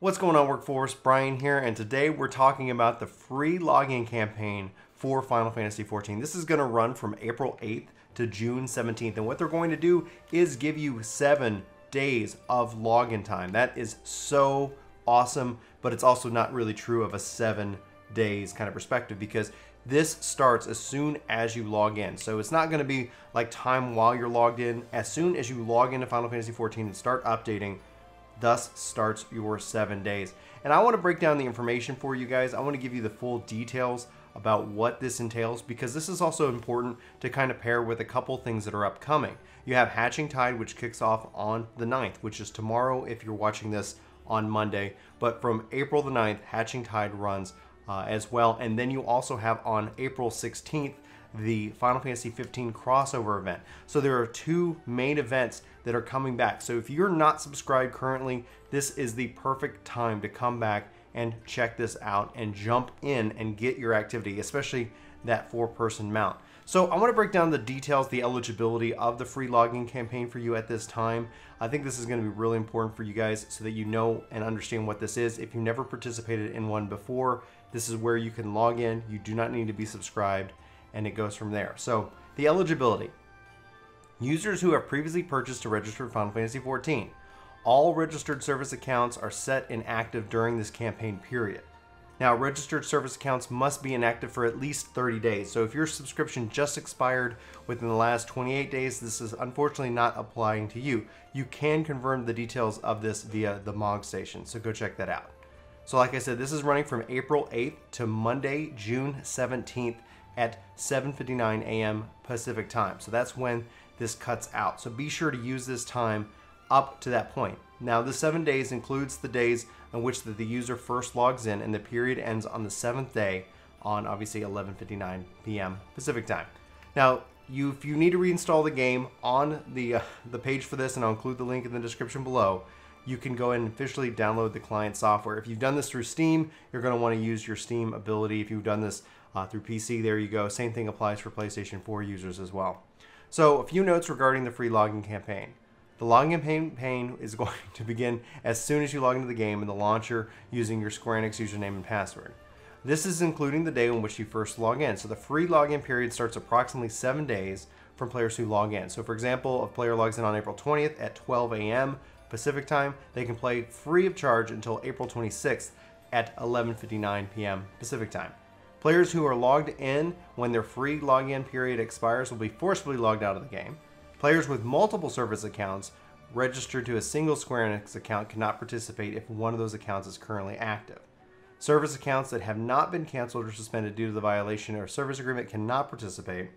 What's going on, Workforce? Brian here, and today we're talking about the free login campaign for Final Fantasy XIV. This is going to run from April 8th to June 17th, and what they're going to do is give you 7 days of login time. That is so awesome, but it's also not really true of a 7 days kind of perspective, because this starts as soon as you log in. So it's not going to be like time while you're logged in. As soon as you log into Final Fantasy XIV and start updating, thus starts your 7 days. And I want to break down the information for you guys. I want to give you the full details about what this entails, because this is also important to kind of pair with a couple things that are upcoming. You have Hatching Tide, which kicks off on the 9th, which is tomorrow if you're watching this on Monday. But from April the 9th, Hatching Tide runs as well. And then you also have on April 16th, the Final Fantasy XV crossover event. So there are 2 main events that are coming back. So if you're not subscribed currently, this is the perfect time to come back and check this out and jump in and get your activity, especially that 4-person mount. So I want to break down the details, the eligibility of the free login campaign for you at this time. I think this is going to be really important for you guys so that you know and understand what this is. If you never participated in one before, this is where you can log in. You do not need to be subscribed, and it goes from there. So the eligibility. Users who have previously purchased or registered Final Fantasy XIV. All registered service accounts are set and active during this campaign period. Now, registered service accounts must be inactive for at least 30 days. So if your subscription just expired within the last 28 days, this is unfortunately not applying to you. You can confirm the details of this via the MOG station, so go check that out. So like I said, this is running from April 8th to Monday, June 17th at 7:59 a.m. Pacific time. So that's when this cuts out. So be sure to use this time up to that point. Now, the 7 days includes the days in which the user first logs in, and the period ends on the 7th day on obviously 11:59 p.m. Pacific time. Now, if you need to reinstall the game, on the page for this, and I'll include the link in the description below, you can go in and officially download the client software. If you've done this through Steam, you're going to want to use your Steam ability. If you've done this through PC, there you go. Same thing applies for PlayStation 4 users as well. So a few notes regarding the free login campaign. The login campaign is going to begin as soon as you log into the game in the launcher using your Square Enix username and password. This is including the day in which you first log in. So the free login period starts approximately 7 days from players who log in. So for example, if a player logs in on April 20th at 12 a.m. Pacific time, they can play free of charge until April 26th at 11:59 p.m. Pacific time. Players who are logged in when their free login period expires will be forcibly logged out of the game. Players with multiple service accounts registered to a single Square Enix account cannot participate if one of those accounts is currently active. Service accounts that have not been canceled or suspended due to the violation of a service agreement cannot participate.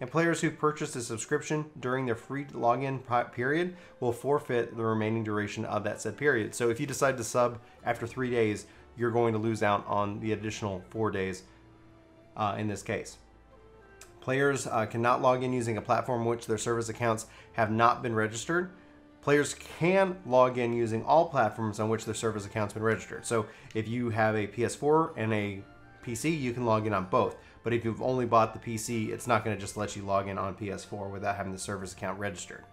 And players who purchased a subscription during their free login period will forfeit the remaining duration of that said period. So if you decide to sub after 3 days, you're going to lose out on the additional 4 days in this case. Players cannot log in using a platform in which their service accounts have not been registered. Players can log in using all platforms on which their service account's been registered. So if you have a PS4 and a PC, you can log in on both. But if you've only bought the PC, it's not going to just let you log in on PS4 without having the service account registered.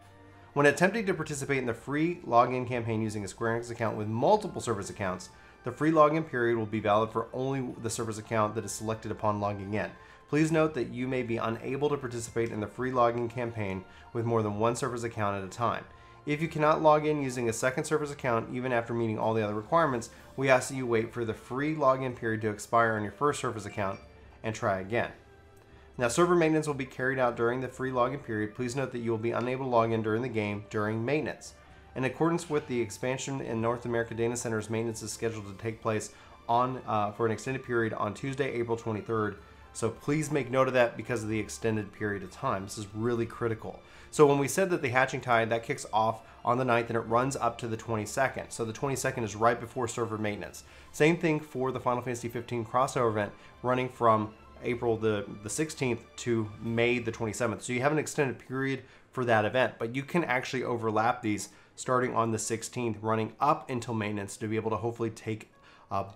When attempting to participate in the free login campaign using a Square Enix account with multiple service accounts, the free login period will be valid for only the service account that is selected upon logging in. Please note that you may be unable to participate in the free login campaign with more than one service account at a time. If you cannot log in using a second service account, even after meeting all the other requirements, we ask that you wait for the free login period to expire on your first service account and try again. Now, server maintenance will be carried out during the free login period. Please note that you will be unable to log in during the game during maintenance. In accordance with the expansion in North America Data Center's, maintenance is scheduled to take place for an extended period on Tuesday, April 23rd. So please make note of that because of the extended period of time. This is really critical. So when we said that the Hatching Tide, that kicks off on the 9th and it runs up to the 22nd. So the 22nd is right before server maintenance. Same thing for the Final Fantasy XV crossover event, running from April the 16th to May the 27th. So you have an extended period for that event, but you can actually overlap these starting on the 16th, running up until maintenance to be able to hopefully take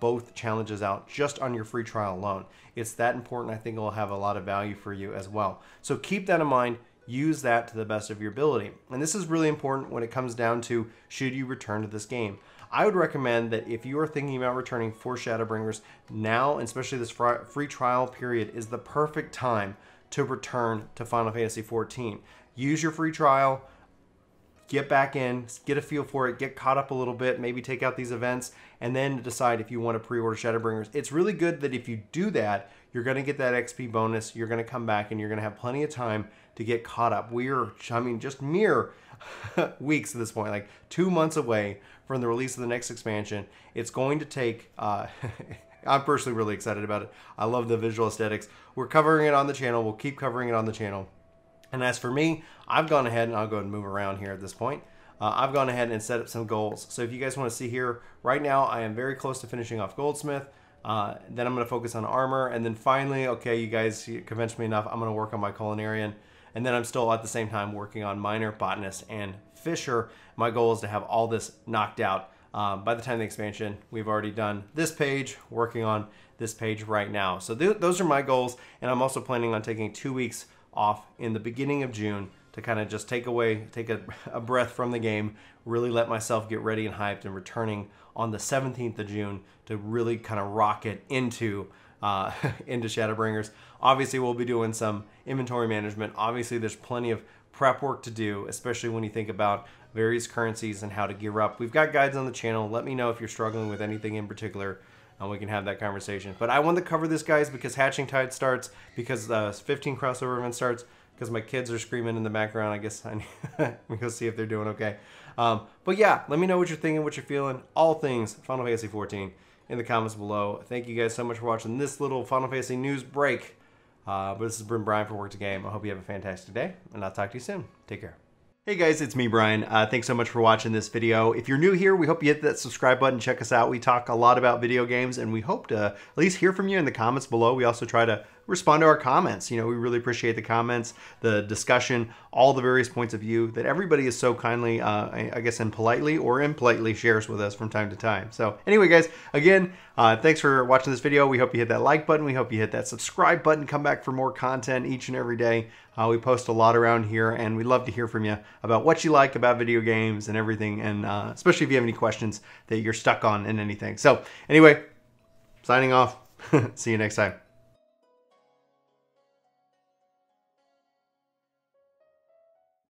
both challenges out just on your free trial alone. It's that important. I think it will have a lot of value for you as well. So keep that in mind. Use that to the best of your ability. And this is really important when it comes down to, should you return to this game? I would recommend that if you are thinking about returning for Shadowbringers, now, especially this free trial period, is the perfect time to return to Final Fantasy XIV. Use your free trial, get back in, get a feel for it, get caught up a little bit, maybe take out these events, and then decide if you want to pre-order Shadowbringers. It's really good that if you do that, you're going to get that XP bonus, you're going to come back, and you're going to have plenty of time to get caught up. We're, I mean, just mere weeks at this point, like 2 months away from the release of the next expansion. It's going to take... I'm personally really excited about it. I love the visual aesthetics. We're covering it on the channel. We'll keep covering it on the channel. And as for me, I've gone ahead, and I'll go ahead and move around here at this point. I've gone ahead and set up some goals. So if you guys want to see here, right now I am very close to finishing off Goldsmith. Then I'm going to focus on armor. And then finally, okay, you guys convinced me enough, I'm going to work on my culinarian. And then I'm still at the same time working on miner, botanist, and fisher. My goal is to have all this knocked out. By the time of the expansion, we've already done this page, working on this page right now. So those are my goals, and I'm also planning on taking 2 weeks off in the beginning of June to kind of just take a breath from the game, really let myself get ready and hyped, and returning on the 17th of June to really kind of rock it into Shadowbringers. Obviously, we'll be doing some inventory management. Obviously, there's plenty of prep work to do, especially when you think about various currencies and how to gear up. We've got guides on the channel. Let me know if you're struggling with anything in particular, and we can have that conversation. But I wanted to cover this, guys, because Hatching Tide starts, because 15 crossover event starts, because my kids are screaming in the background. I guess let me go see if they're doing okay. But yeah, let me know what you're thinking, what you're feeling. All things Final Fantasy XIV in the comments below. Thank you guys so much for watching this little Final Fantasy news break. But this has been Brian for Work To Game. I hope you have a fantastic day, and I'll talk to you soon. Take care. Hey guys, it's me, Brian. Thanks so much for watching this video. If you're new here, we hope you hit that subscribe button. Check us out. We talk a lot about video games, and we hope to at least hear from you in the comments below. We also try to respond to our comments. You know, we really appreciate the comments, the discussion, all the various points of view that everybody is so kindly, I guess, impolitely or impolitely shares with us from time to time. So anyway, guys, again, thanks for watching this video. We hope you hit that like button. We hope you hit that subscribe button. Come back for more content each and every day. We post a lot around here, and we'd love to hear from you about what you like about video games and everything, and especially if you have any questions that you're stuck on in anything. So anyway, signing off. See you next time.